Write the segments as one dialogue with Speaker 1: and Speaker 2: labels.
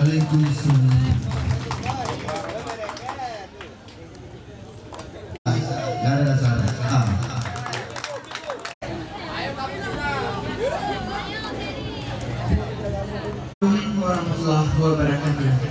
Speaker 1: Waalaikumsalam. Gak ada dasarnya. Assalamualaikum warahmatullahi wabarakatuh.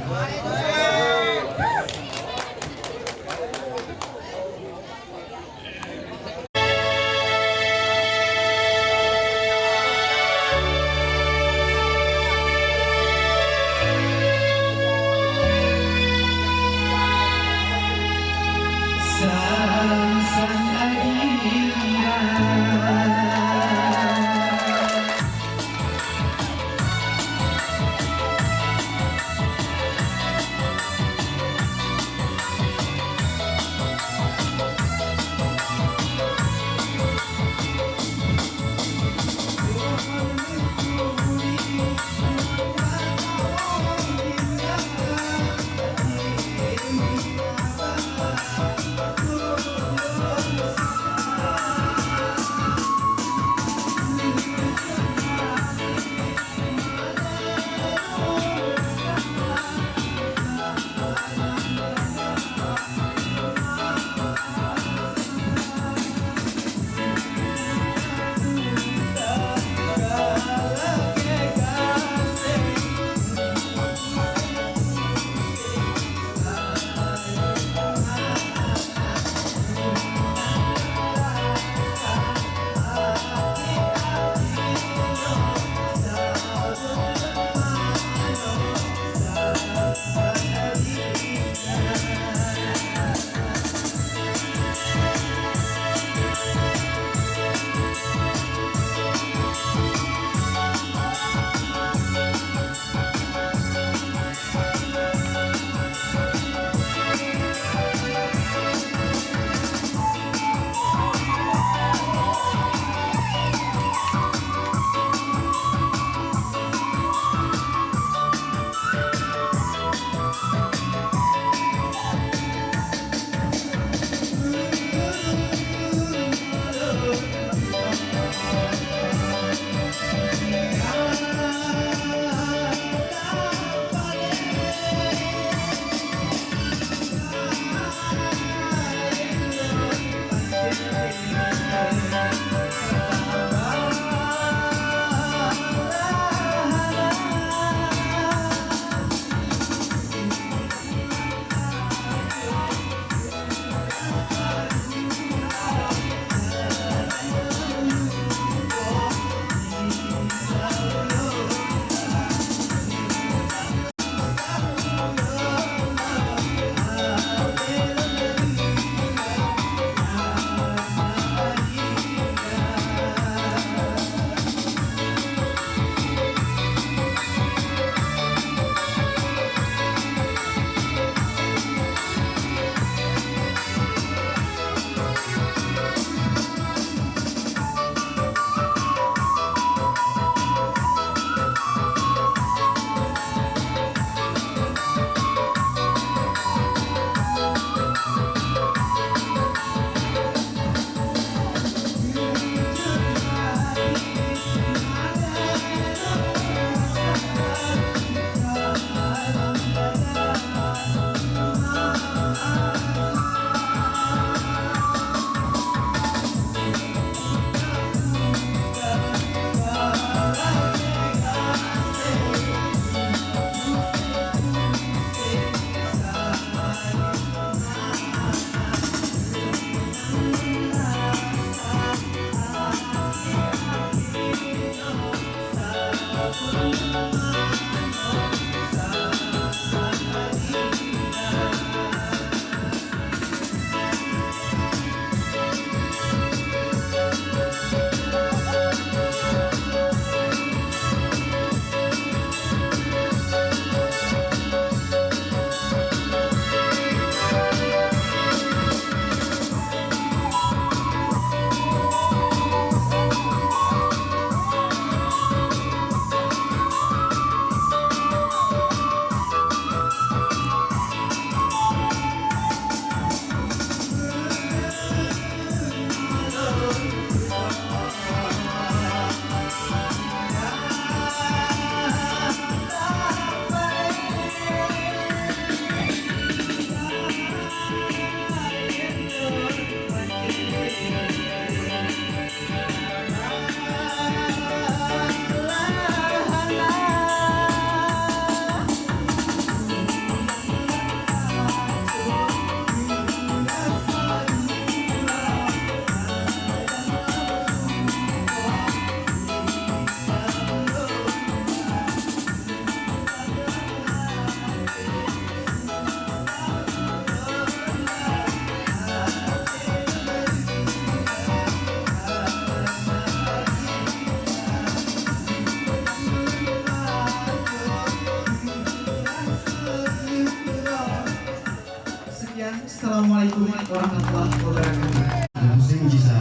Speaker 1: Wassalamualaikum warahmatullahi wabarakatuh.
Speaker 2: Musim bisa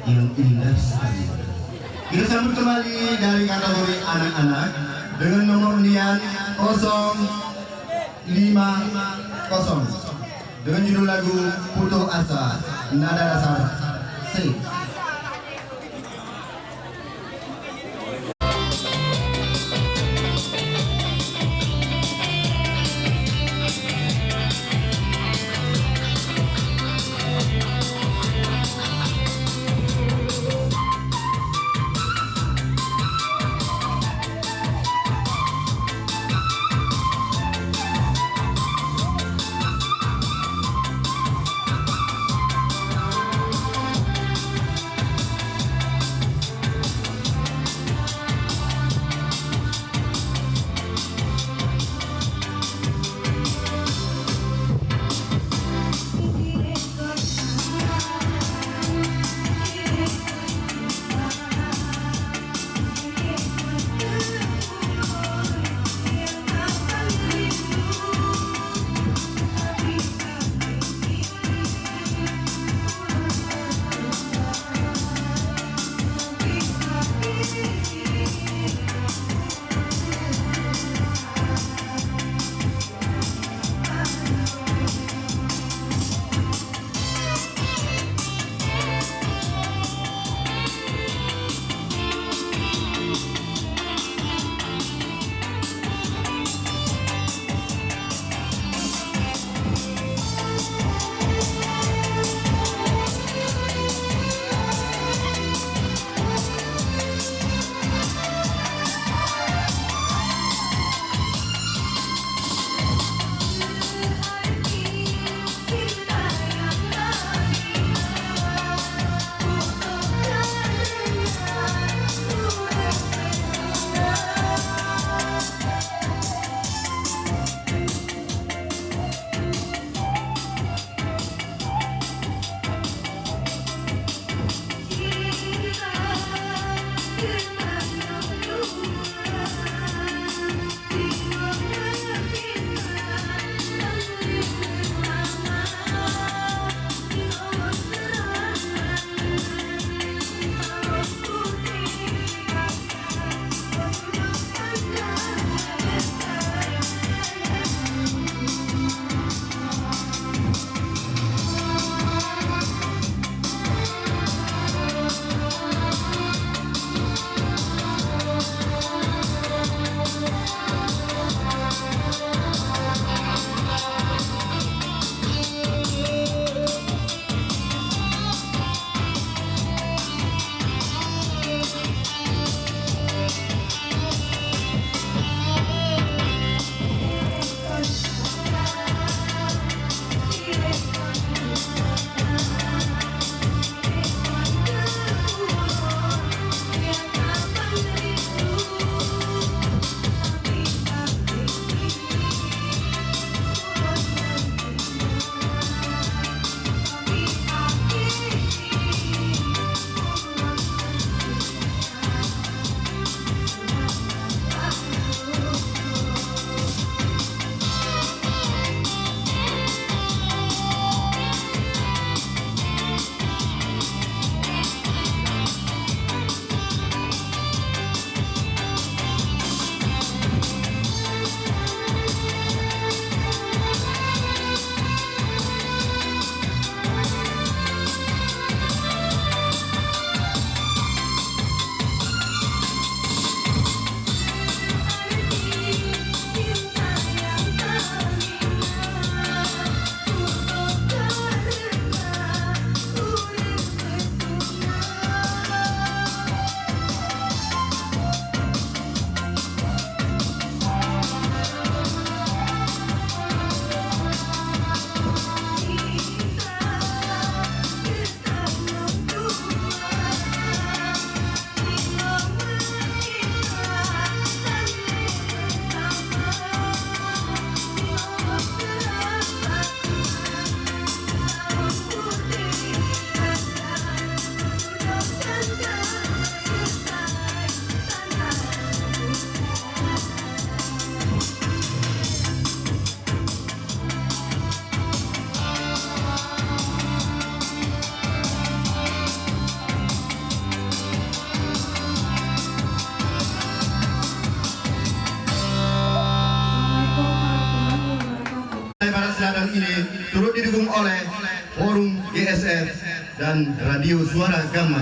Speaker 2: yang indah sekali. Kita sambut kembali dari kategori anak-anak dengan nomor undian 050 dengan judul lagu Putus Asa, nada dasar C. oleh Forum GSF dan Radio Suara Gama.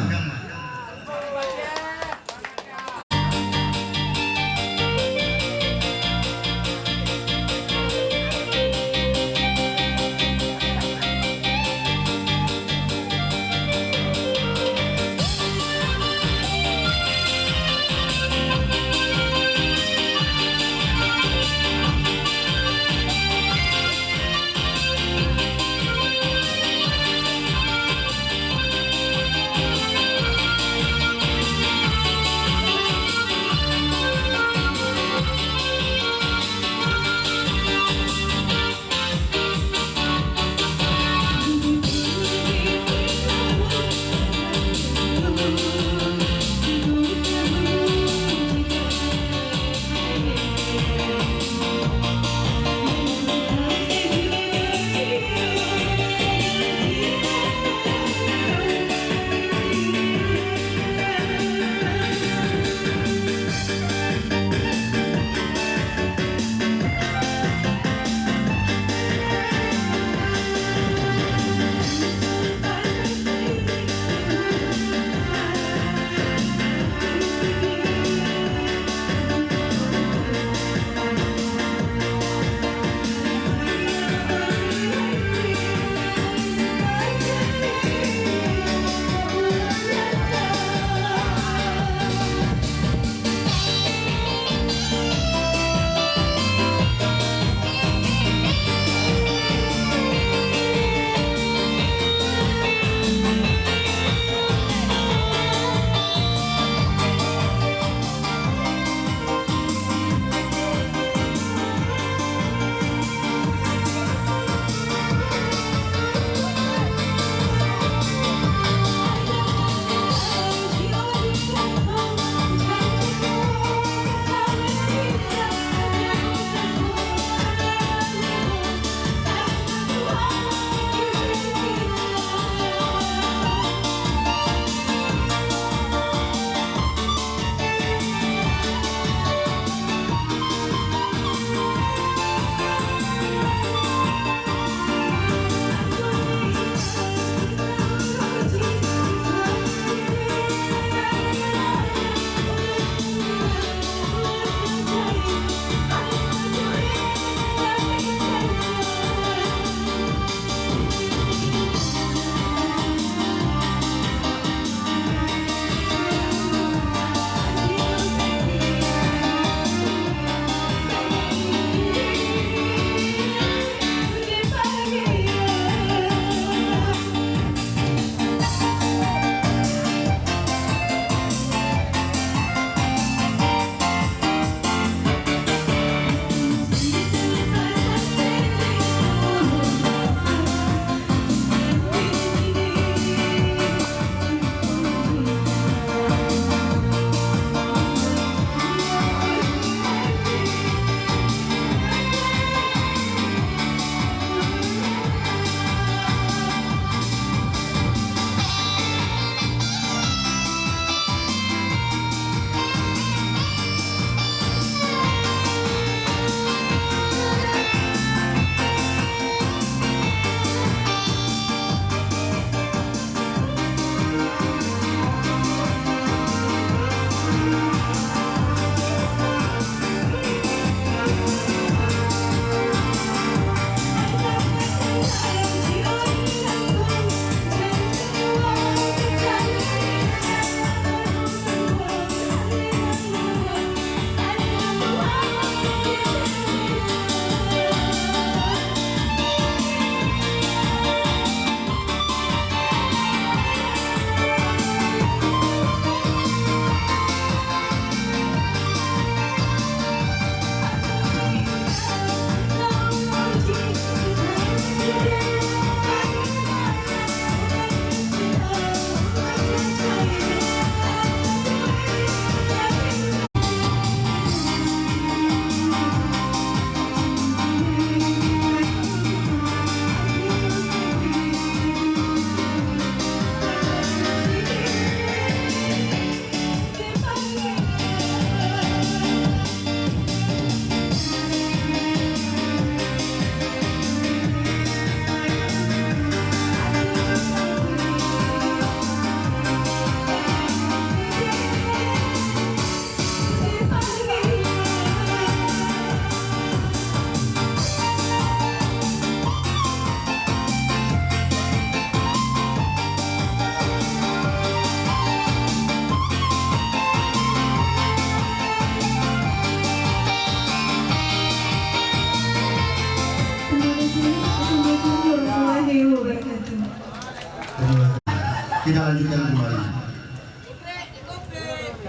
Speaker 2: kita lanjutkan kembali.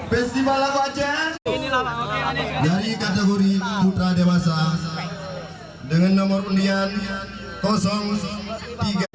Speaker 2: Festival Lagu Aceh dari kategori putra dewasa dengan nomor undian 03.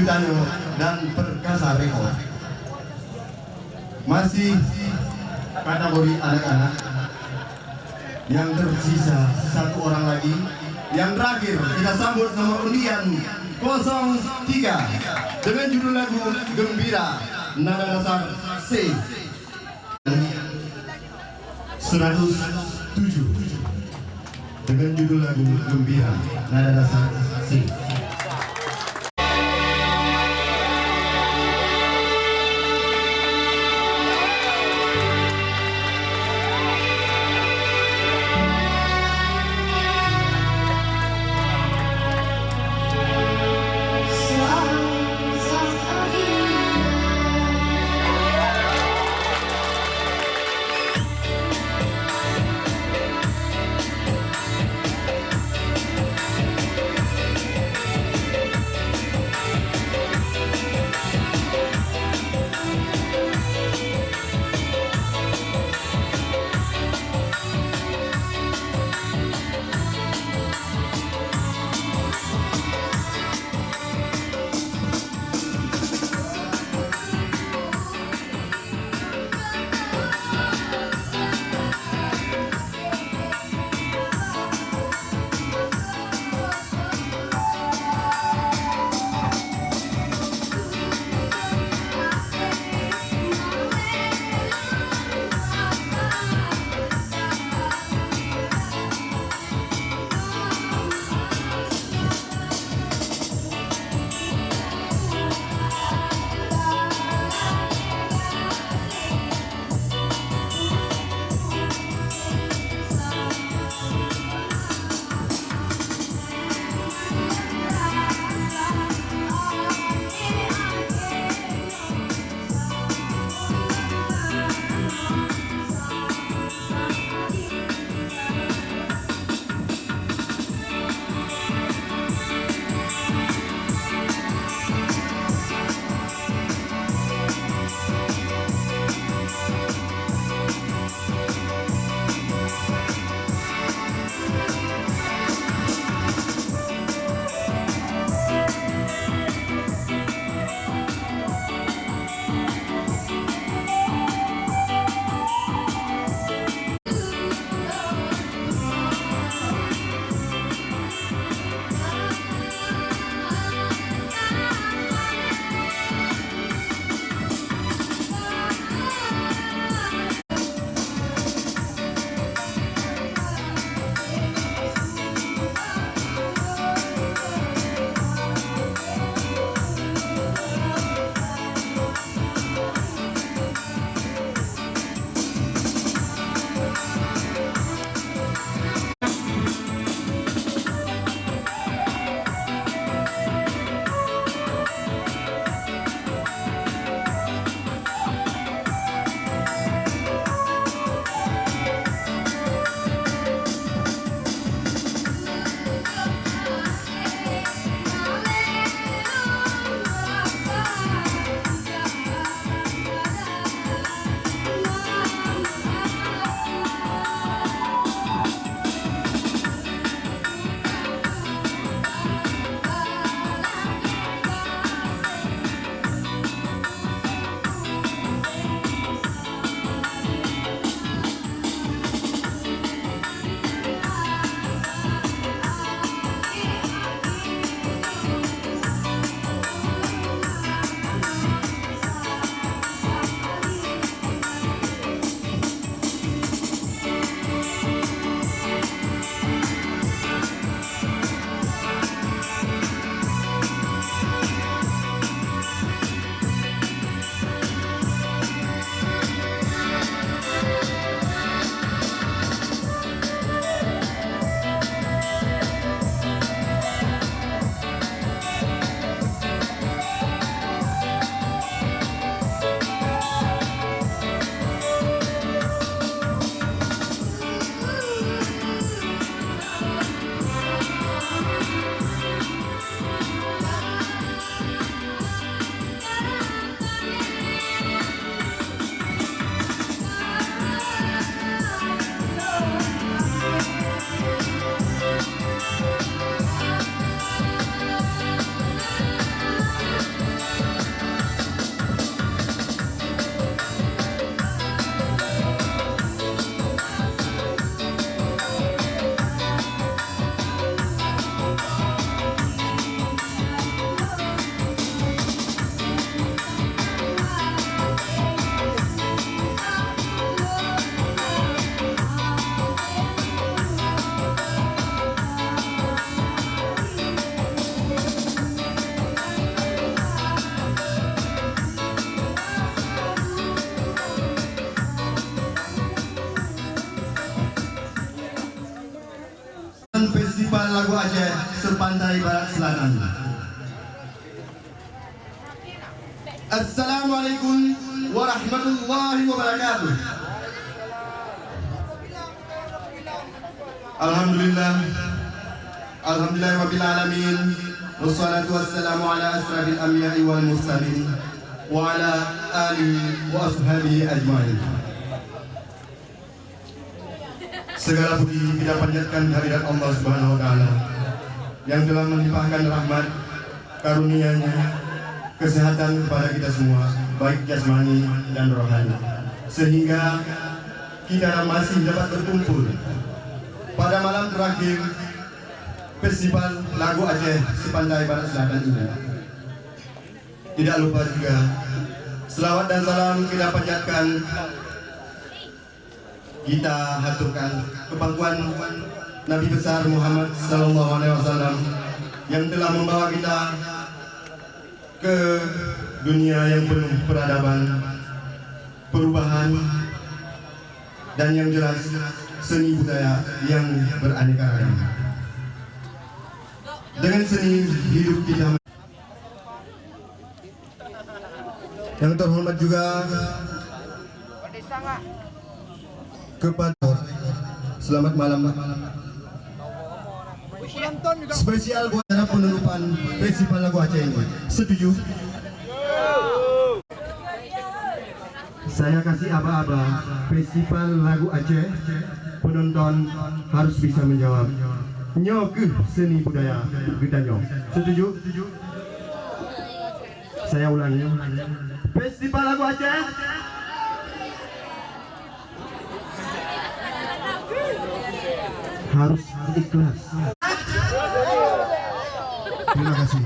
Speaker 2: Danyo dan Perkasa Rekor. Masih kategori anak-anak. Yang tersisa satu orang lagi. Yang terakhir kita sambut nomor undian 03 dengan judul lagu Gembira, nada dasar C 107 dengan judul lagu Gembira, nada dasar C. Festival Lagu Aceh Sepantai Barat Selatan. Assalamualaikum warahmatullahi wabarakatuh. Alhamdulillah rabbil alamin. Wassalatu wassalamu ala asrafil anbiya'i wal mursalin wa ala alihi wa ashabihi ajmain. Segala puji kita panjatkan kehadirat Allah Subhanahu wa taala yang telah melimpahkan rahmat karunia-Nya kesehatan kepada kita semua, baik jasmani dan rohani, sehingga kita masih dapat berkumpul pada malam terakhir Festival Lagu Aceh Sepantai Barat Selatan ini. Tidak lupa juga selawat dan salam kita panjatkan, kita haturkan kepangkuan Nabi besar Muhammad Sallallahu Alaihi Wasallam yang telah membawa kita ke dunia yang penuh peradaban, perubahan, dan yang jelas seni budaya yang beraneka ragam. Dengan seni hidup kita. Yang terhormat juga kepada selamat malam. Spesial buat acara penutupan Festival Lagu Aceh ini. Setuju? Saya kasih aba-aba Festival Lagu Aceh. Penonton harus bisa menjawab. Nyo ke seni budaya kita nyo. Setuju? Saya ulangi. Festival Lagu Aceh. Harus ikhlas. Terima kasih.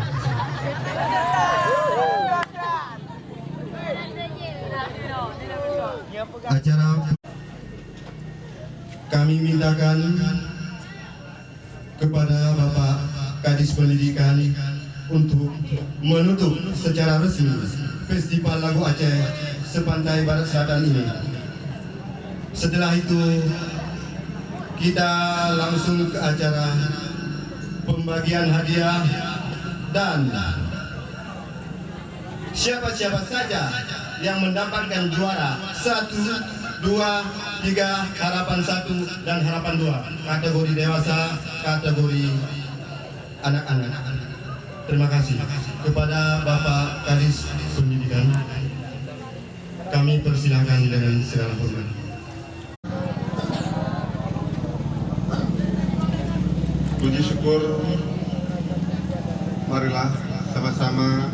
Speaker 2: Acara kami mintakan kepada Bapak Kadis Pendidikan untuk menutup secara resmi Festival Lagu Aceh Sepantai Barat Selatan ini. Setelah itu kita langsung ke acara pembagian hadiah dan siapa-siapa saja yang mendapatkan juara 1, 2, 3, harapan 1 dan harapan 2, kategori dewasa, kategori anak-anak. Terima kasih kepada Bapak Kadis Pendidikan. Kami persilakan dengan segala hormat.
Speaker 3: Puji syukur, marilah sama-sama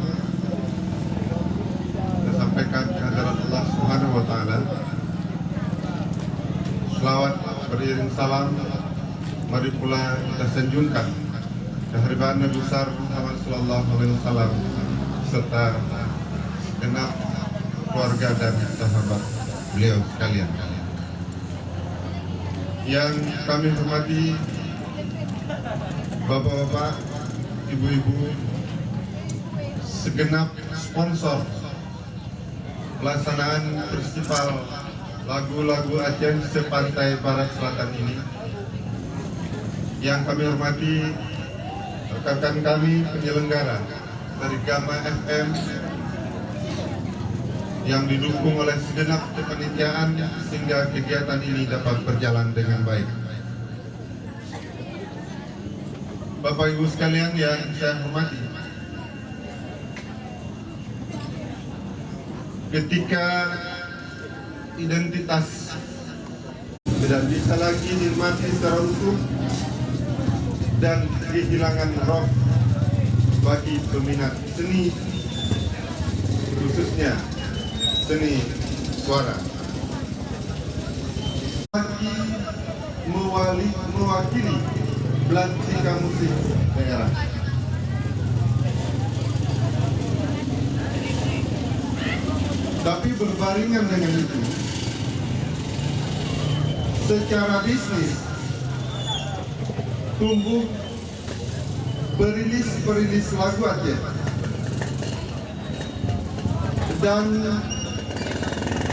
Speaker 3: kita sampaikan kehadirat Allah Subhanahu wa taala. Selawat beriring salam, mari pula kita sanjungkan kehadiran Nabi besar Muhammad sallallahu alaihi wasallam serta segenap keluarga dan sahabat beliau sekalian. Yang kami hormati Bapak-bapak, ibu-ibu, segenap sponsor pelaksanaan Festival Lagu-Lagu Aceh Sepantai Barat Selatan ini. Yang kami hormati rekan-rekan kami penyelenggara dari Gama FM yang didukung oleh segenap kepanitiaan sehingga kegiatan ini dapat berjalan dengan baik. Bapak Ibu sekalian yang saya hormati, ketika identitas tidak bisa lagi dinikmati secara utuh dan kehilangan roh bagi peminat seni, khususnya seni suara, mewakili belantika musik daerah. Tapi berbarengan dengan itu, secara bisnis tumbuh perilis lagu Aceh dan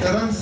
Speaker 3: terang